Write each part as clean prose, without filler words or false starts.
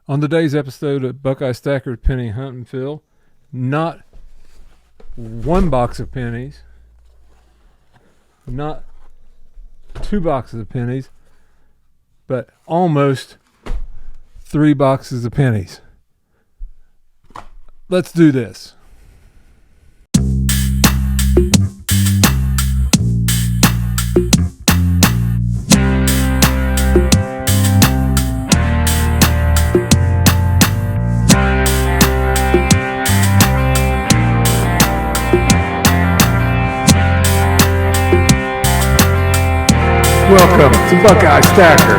On today's episode of Buckeye Stacker's Penny Hunt and Fill, not one box of pennies, not two boxes of pennies, but almost three boxes of pennies. Let's do this. Welcome to Buckeye Stacker.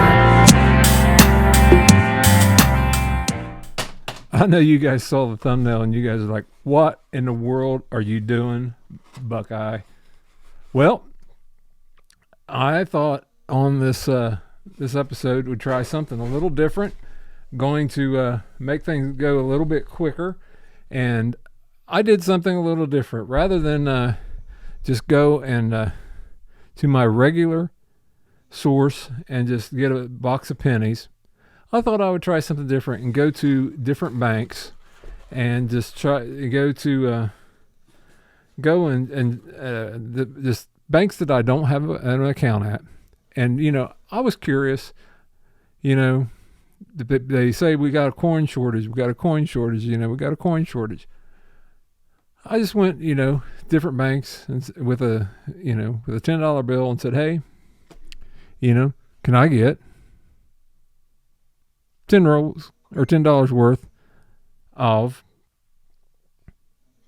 I know you guys saw the thumbnail and you guys are like, what in the world are you doing, Buckeye? Well, I thought on this episode we'd try something a little different, going to make things go a little bit quicker, and I did something a little different. Rather than just go and to my regular source and just get a box of pennies, I thought I would try something different and go to different banks and just try go to just banks that I don't have an account at. And I was curious. They say we got a coin shortage. We got a coin shortage. We got a coin shortage. I just went different banks and with a $10 bill and said, hey, can I get 10 rolls or $10 worth of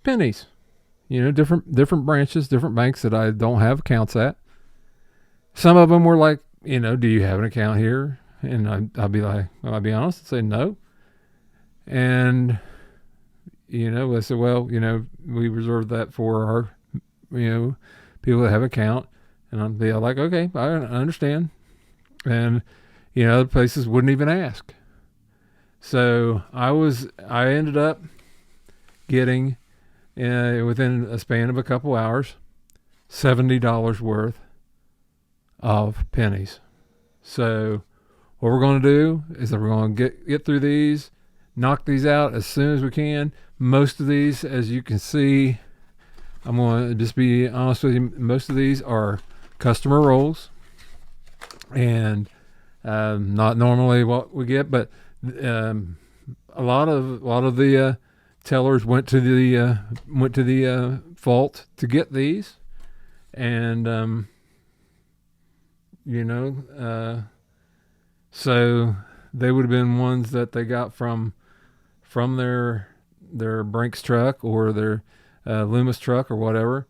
pennies? Different branches, different banks that I don't have accounts at. Some of them were like, do you have an account here? And I'll be like, I'll be honest and say no. And I said, well, we reserve that for our, people that have an account. And I'd be like, okay, I understand. And, other places wouldn't even ask. So I ended up getting, within a span of a couple hours, $70 worth of pennies. So what we're going to do is that we're going to get through these, knock these out as soon as we can. Most of these, as you can see, I'm going to just be honest with you, most of these are customer rolls, and not normally what we get, but a lot of the tellers went to the vault to get these, and so they would have been ones that they got from their Brinks truck or their Loomis truck or whatever.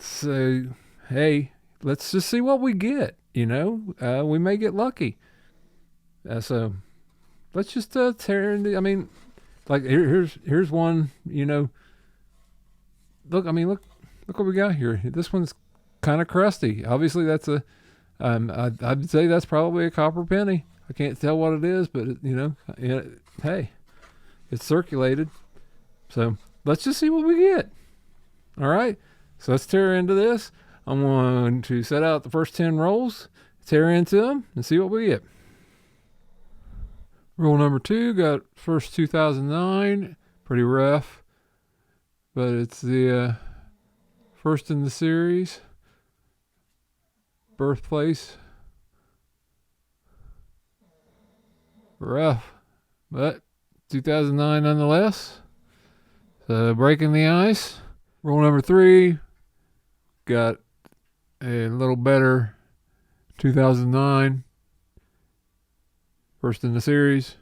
So hey, let's just see what we get. We may get lucky. So let's just tear into. I mean, like here's one. Look what we got here. This one's kind of crusty. Obviously, that's a. I'd say that's probably a copper penny. I can't tell what it is, but hey, it's circulated. So let's just see what we get. All right. So let's tear into this. I'm going to set out the first 10 rolls, tear into them, and see what we get. Roll number 2, got first 2009. Pretty rough, but it's the first in the series. Birthplace. Rough, but 2009 nonetheless. So breaking the ice. Roll number 3, got a little better 2009. First in the series.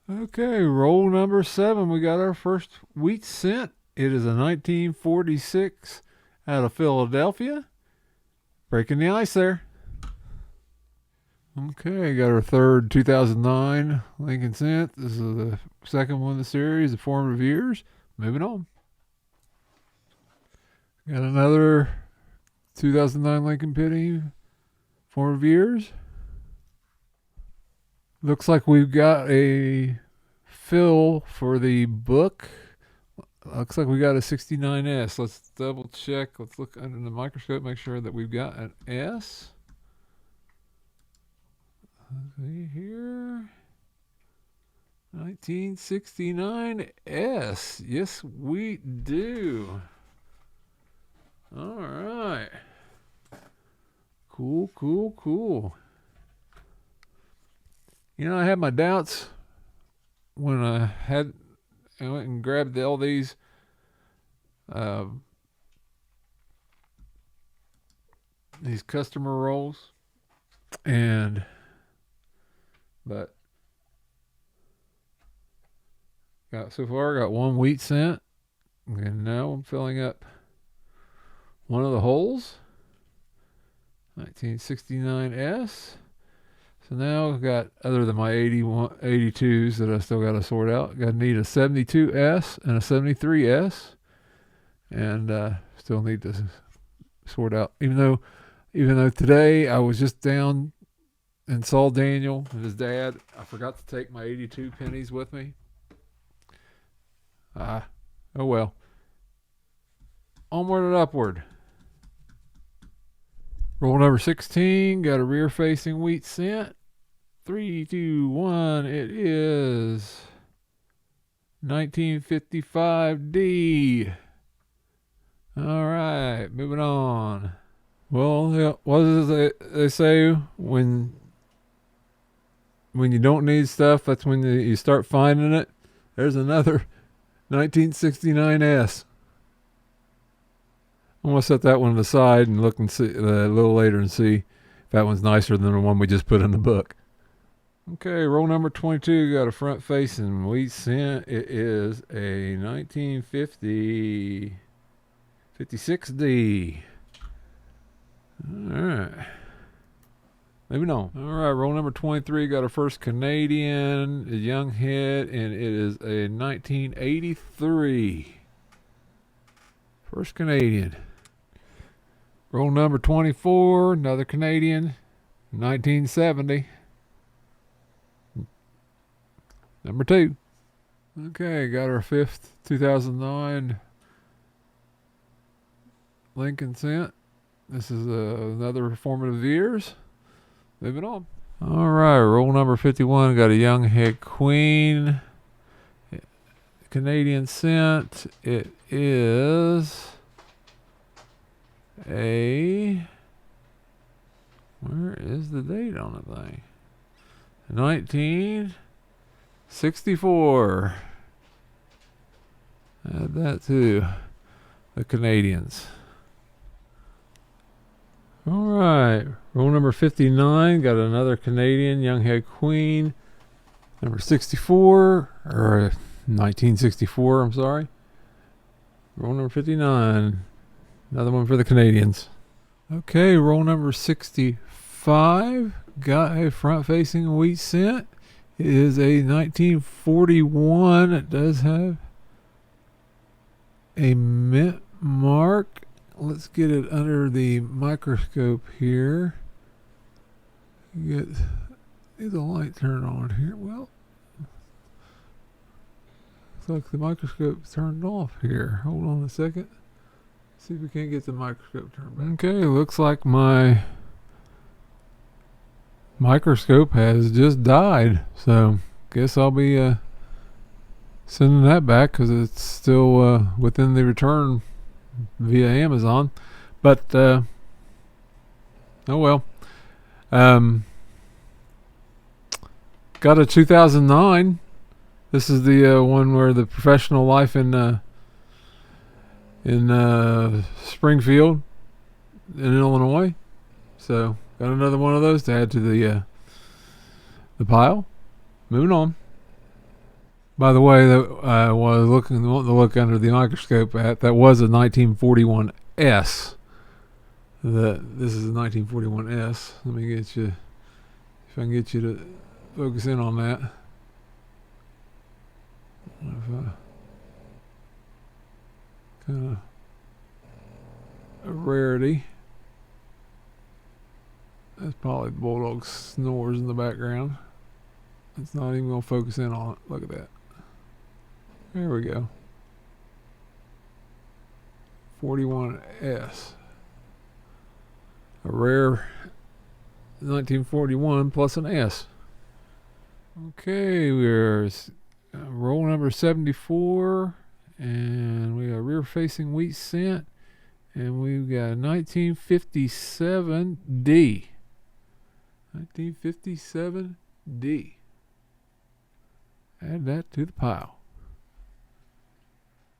Okay, roll number 7. We got our first wheat cent. It is a 1946 out of Philadelphia. Breaking the ice there. Okay, got our third 2009 Lincoln cent. This is the second one of the series, the formative years. Moving on. Got another 2009 Lincoln penny, formative years. Looks like we've got a fill for the book. Looks like we got a 69S. Let's double check. Let's look under the microscope, make sure that we've got an S. Let's see here. 1969S. Yes, we do. All right. Cool, cool, cool. You know, I had my doubts when I went and grabbed all these uh, customer rolls, but so far I got one wheat cent, and now I'm filling up one of the holes. 1969S. So now I've got, other than my 82s that I still got to sort out, got to need a 72S and a 73S, and still need to sort out. Even though today I was just down and saw Daniel and his dad, I forgot to take my 82 pennies with me. Oh well. Onward and upward. Roll number 16, got a rear facing wheat cent. 3, 2, 1, it is 1955D. All right, moving on. Well, yeah, what does they say when you don't need stuff? That's when you start finding it. There's another 1969S. I'm gonna set that one aside and look and see a little later and see if that one's nicer than the one we just put in the book. Okay, roll number 22 got a front facing wheat cent. It is a 1950 56D. All right. Maybe no. All right, roll number 23 got a first Canadian, a young hit, and it is a 1983. First Canadian. Roll number 24, another Canadian, 1970. Number 2. Okay, got our fifth 2009 Lincoln cent. This is another formative years. Moving on. All right, roll number 51 got a young head queen. Canadian cent. It is where is the date on the thing? 1964. Add that to the Canadians. All right, roll number 59 got another Canadian young head queen. Number 64 or 1964. I'm sorry. Roll number 59. Another one for the Canadians. Okay, roll number 65 got a front-facing wheat cent. It is a 1941. It does have a mint mark. Let's get it under the microscope here. Get the light turned on here. Well, looks like the microscope's turned off here. Hold on a second. See if we can't get the microscope turned back. Okay, looks like my microscope has just died. So, guess I'll be sending that back because it's still within the return via Amazon. But, oh well. Got a 2009. This is the one where the professional life in Springfield in Illinois. So got another one of those to add to the pile. Moving on. By the way, that I was wanting to look under the microscope at, that was a 1941S. This is a 1941S. Let me get you, if I can get you to focus in on that. Kind of a rarity. That's probably the bulldog snores in the background. It's not even going to focus in on it. Look at that. There we go. 41S. A rare 1941 plus an S. Okay, we're Roll number 74, and we got rear facing wheat cent, and we've got 1957D. 1957D. Add that to the pile.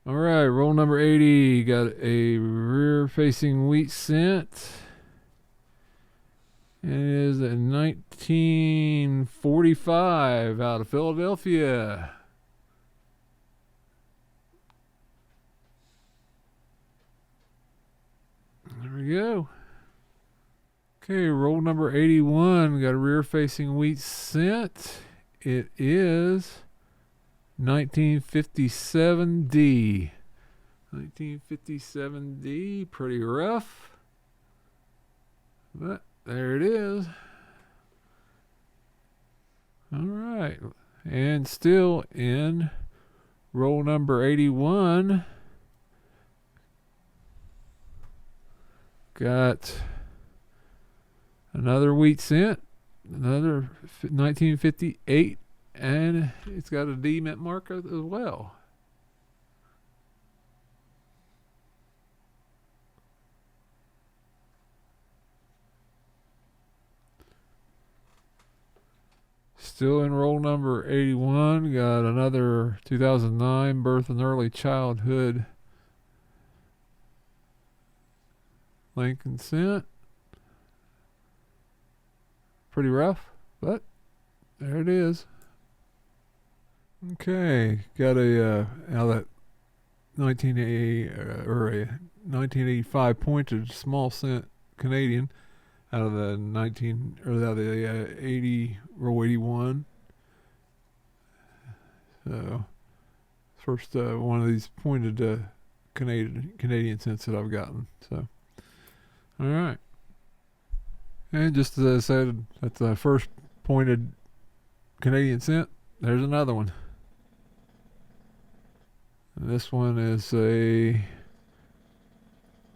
All right, roll number 80. Got a rear facing wheat cent. It is a 1945 out of Philadelphia. There we go. Okay, roll number 81. Got a rear facing wheat cent. It is 1957D. 1957D. Pretty rough. But there it is. All right. And still in roll number 81. Got another wheat cent, another 1958, and it's got a D mint mark as well. Still in roll number 81, got another 2009 birth and early childhood Lincoln cent. Pretty rough, but there it is. Okay, got a now that 1980 or a 1985 pointed small cent Canadian out of the 80 roll 81. So first one of these pointed Canadian cents that I've gotten. So all right. And just as I said, that's the first pointed Canadian cent. There's another one. And this one is a,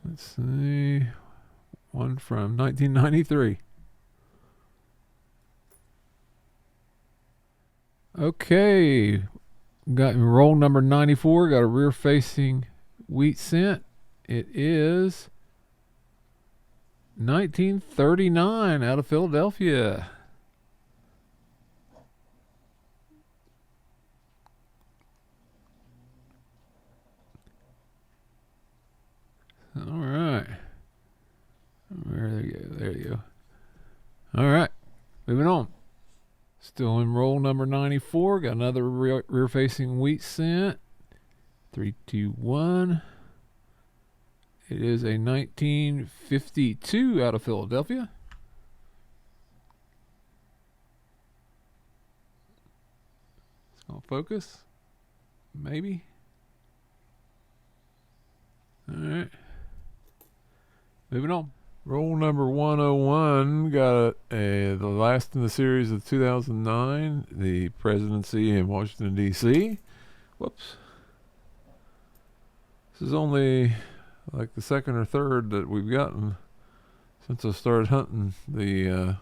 let's see, one from 1993. Okay. Got roll number 94. Got a rear facing wheat cent. It is 1939 out of Philadelphia. All right. There you go. There you go. All right. Moving on. Still in roll number 94. Got another rear facing wheat cent. 321. It is a 1952 out of Philadelphia. It's going to focus. Maybe. All right. Moving on. Roll number 101 got the last in the series of 2009, the presidency in Washington, D.C. Whoops. This is only like the second or third that we've gotten since I started hunting the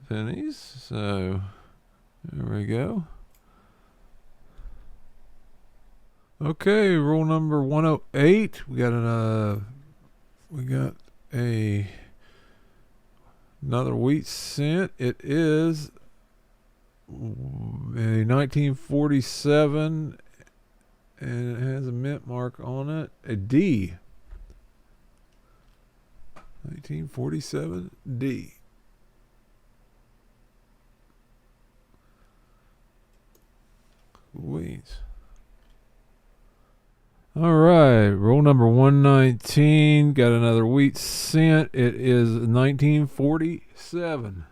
pennies. So there we go. Okay, roll number 108. We got another wheat cent. It is a 1947, and it has a mint mark on it. A D. 1947 D. Weeds. All right, roll number 119. Got another wheat cent. It is 1947.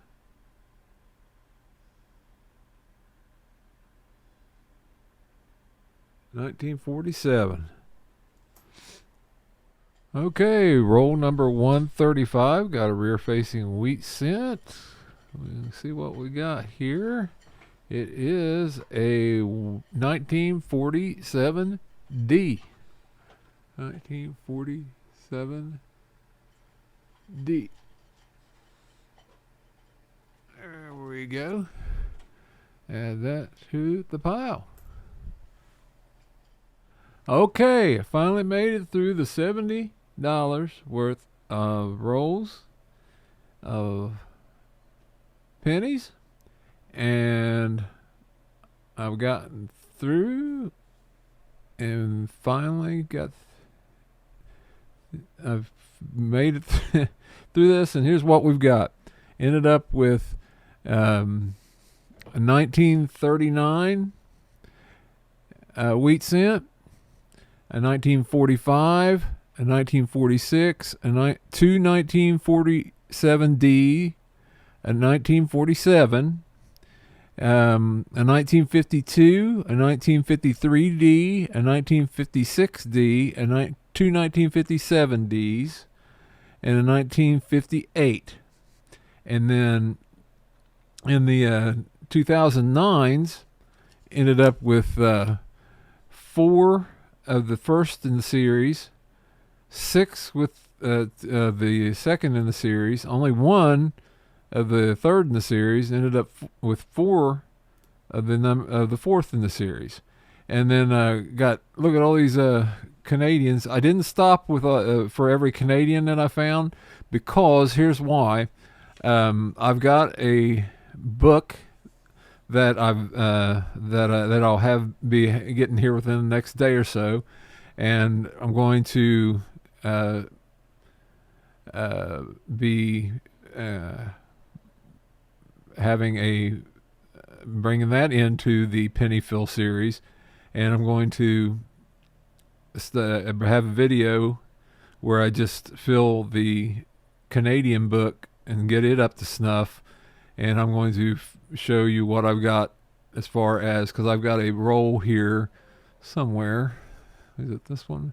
Okay, roll number 135. Got a rear-facing wheat cent. Let's see what we got here. It is a 1947 D. 1947 D. There we go. Add that to the pile. Okay, I finally made it through the $70 worth of rolls of pennies, and I've gotten through and finally I've made it through this, and here's what we've got. Ended up with a 1939 wheat cent, a 1945, a 1946, two 1947D, a 1947, a 1952, a 1953D, a 1956D, two 1957Ds, and a 1958. And then in the 2009s, ended up with 4 of the first in the series, 6 with the second in the series, only 1 of the third in the series, ended up with 4 of the fourth in the series. And then look at all these Canadians. I didn't stop with for every Canadian that I found, because here's why. I've got a book that I'll be getting here within the next day or so, and I'm going to be bringing that into the penny fill series, and I'm going to have a video where I just fill the Canadian book and get it up to snuff, and I'm going to show you what I've got as far as, because I've got a roll here somewhere. Is it this one?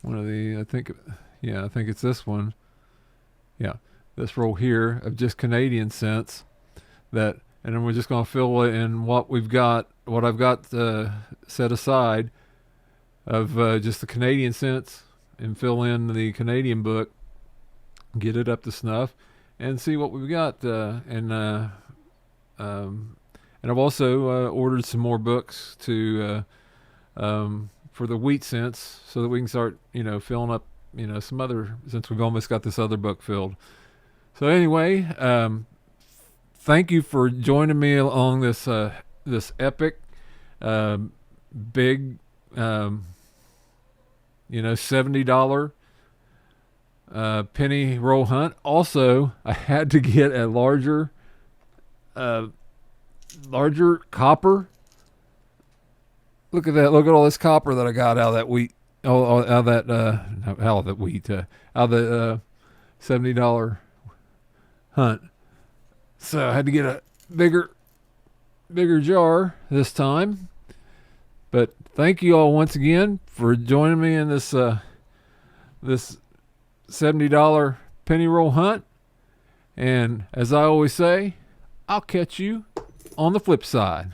One of the, I think it's this one. Yeah, this roll here of just Canadian cents, and then we're just going to fill it in what I've got set aside of just the Canadian cents, and fill in the Canadian book, get it up to snuff, and see what we've got. And I've also ordered some more books for the wheat cents, so that we can start, filling up, some other, since we've almost got this other book filled. So anyway, thank you for joining me along this epic, big, $70 penny roll hunt. Also, I had to get a larger copper. Look at that! Look at all this copper that I got out of that wheat. Out of the $70 hunt. So I had to get a bigger jar this time. But thank you all once again for joining me in this this $70 penny roll hunt. And as I always say, I'll catch you on the flip side.